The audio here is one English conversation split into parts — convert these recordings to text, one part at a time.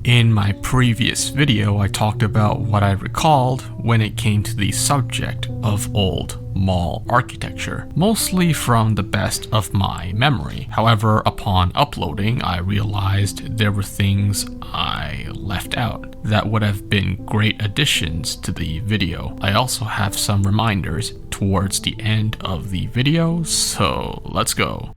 In my previous video, I talked about what I recalled when it came to the subject of old mall architecture, mostly from the best of my memory. However, upon uploading, I realized there were things I left out that would have been great additions to the video. I also have some reminders towards the end of the video, so let's go.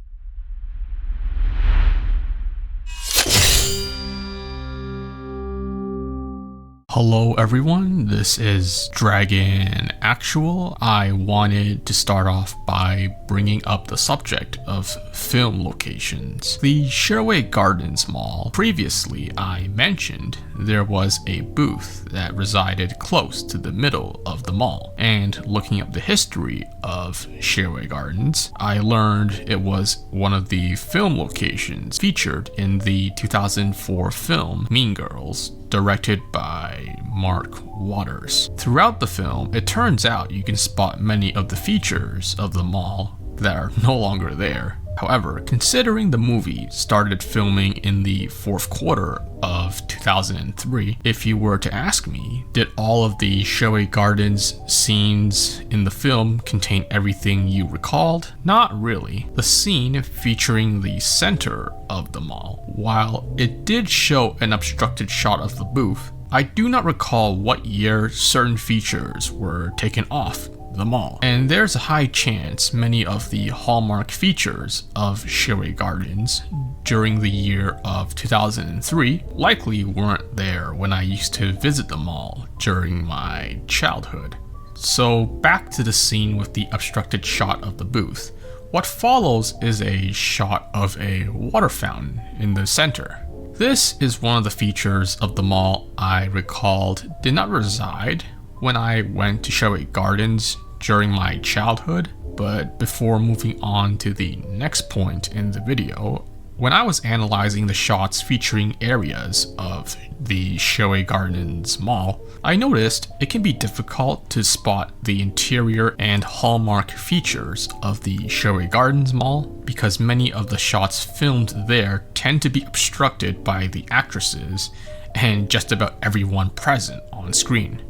Hello everyone, this is Dragon Actual. I wanted to start off by bringing up the subject of film locations. The Sherway Gardens Mall. Previously, I mentioned there was a booth that resided close to the middle of the mall. And looking up the history of Sherway Gardens, I learned it was one of the film locations featured in the 2004 film Mean Girls, directed by Mark Waters. Throughout the film, it turns out you can spot many of the features of the mall that are no longer there. However, considering the movie started filming in the fourth quarter of 2003, if you were to ask me, did all of the Sherway Gardens scenes in the film contain everything you recalled? Not really. The scene featuring the center of the mall, while it did show an obstructed shot of the booth, I do not recall what year certain features were taken off the mall. And there's a high chance many of the hallmark features of Sherway Gardens during the year of 2003 likely weren't there when I used to visit the mall during my childhood. So back to the scene with the obstructed shot of the booth. What follows is a shot of a water fountain in the center. This is one of the features of the mall I recalled did not reside when I went to Sherway Gardens during my childhood, but before moving on to the next point in the video, when I was analyzing the shots featuring areas of the Sherway Gardens Mall, I noticed it can be difficult to spot the interior and hallmark features of the Sherway Gardens Mall because many of the shots filmed there tend to be obstructed by the actresses and just about everyone present on screen.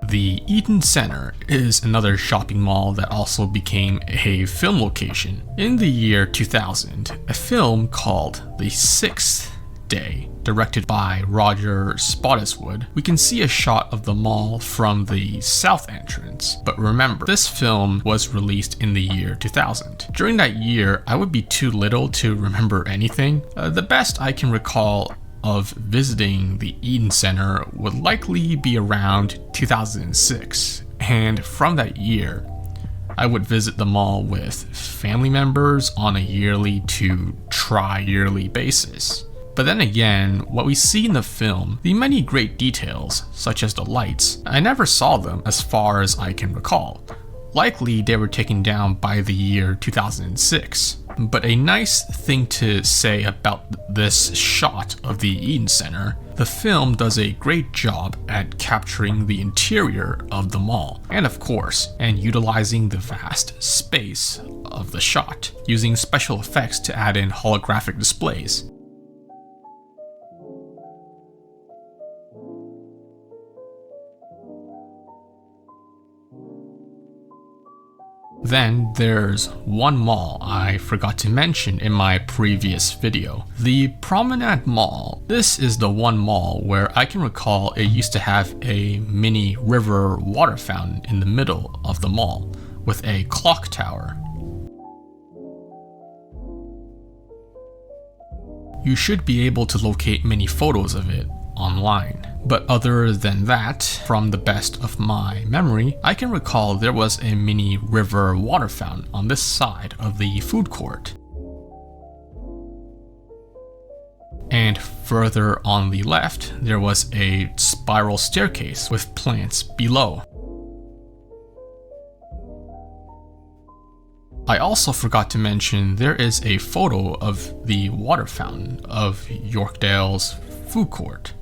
The Eaton Center is another shopping mall that also became a film location. In the year 2000, a film called The Sixth Day, directed by Roger Spottiswoode, we can see a shot of the mall from the south entrance. But remember, this film was released in the year 2000. During that year, I would be too little to remember anything. The best I can recall of visiting the Eaton Center would likely be around 2006, and from that year, I would visit the mall with family members on a yearly to tri-yearly basis. But then again, what we see in the film, the many great details, such as the lights, I never saw them as far as I can recall. Likely they were taken down by the year 2006. But a nice thing to say about this shot of the Eaton Center, the film does a great job at capturing the interior of the mall, and of course, utilizing the vast space of the shot, using special effects to add in holographic displays. Then there's one mall I forgot to mention in my previous video, the Promenade Mall. This is the one mall where I can recall it used to have a mini river water fountain in the middle of the mall with a clock tower. You should be able to locate many photos of it online. But other than that, from the best of my memory, I can recall there was a mini river water fountain on this side of the food court. And further on the left, there was a spiral staircase with plants below. I also forgot to mention there is a photo of the water fountain of Yorkdale's food court.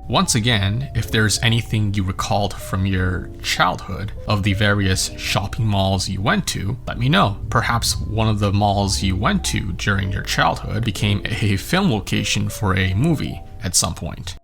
Once again, if there's anything you recalled from your childhood of the various shopping malls you went to, let me know. Perhaps one of the malls you went to during your childhood became a film location for a movie at some point.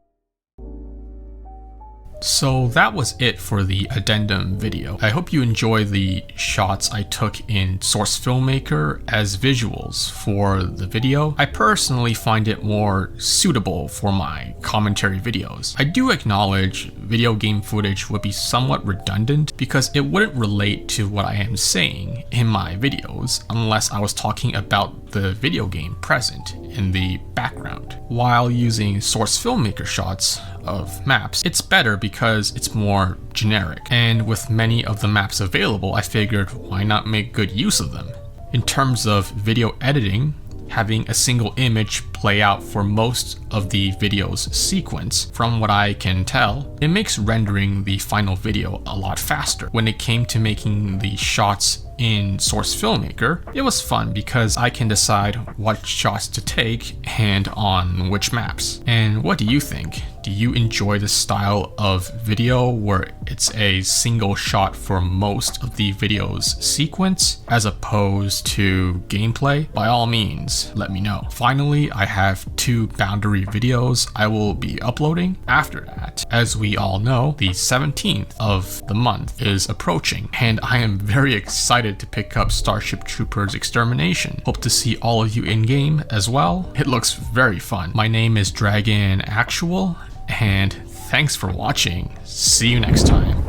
So that was it for the Addendum video. I hope you enjoy the shots I took in Source Filmmaker as visuals for the video. I personally find it more suitable for my commentary videos. I do acknowledge video game footage would be somewhat redundant because it wouldn't relate to what I am saying in my videos unless I was talking about the video game present in the background. While using Source Filmmaker shots of maps, it's better because it's more generic, and with many of the maps available, I figured why not make good use of them. In terms of video editing, having a single image play out for most of the video's sequence, from what I can tell, it makes rendering the final video a lot faster. When it came to making the shots in Source Filmmaker, it was fun because I can decide what shots to take and on which maps. And what do you think? Do you enjoy the style of video where it's a single shot for most of the video's sequence as opposed to gameplay? By all means, let me know. Finally, I have 2 boundary videos I will be uploading after that. As we all know, the 17th of the month is approaching, and I am very excited to pick up Starship Troopers Extermination. Hope to see all of you in-game as well. It looks very fun. My name is Dragon Actual, and thanks for watching. See you next time.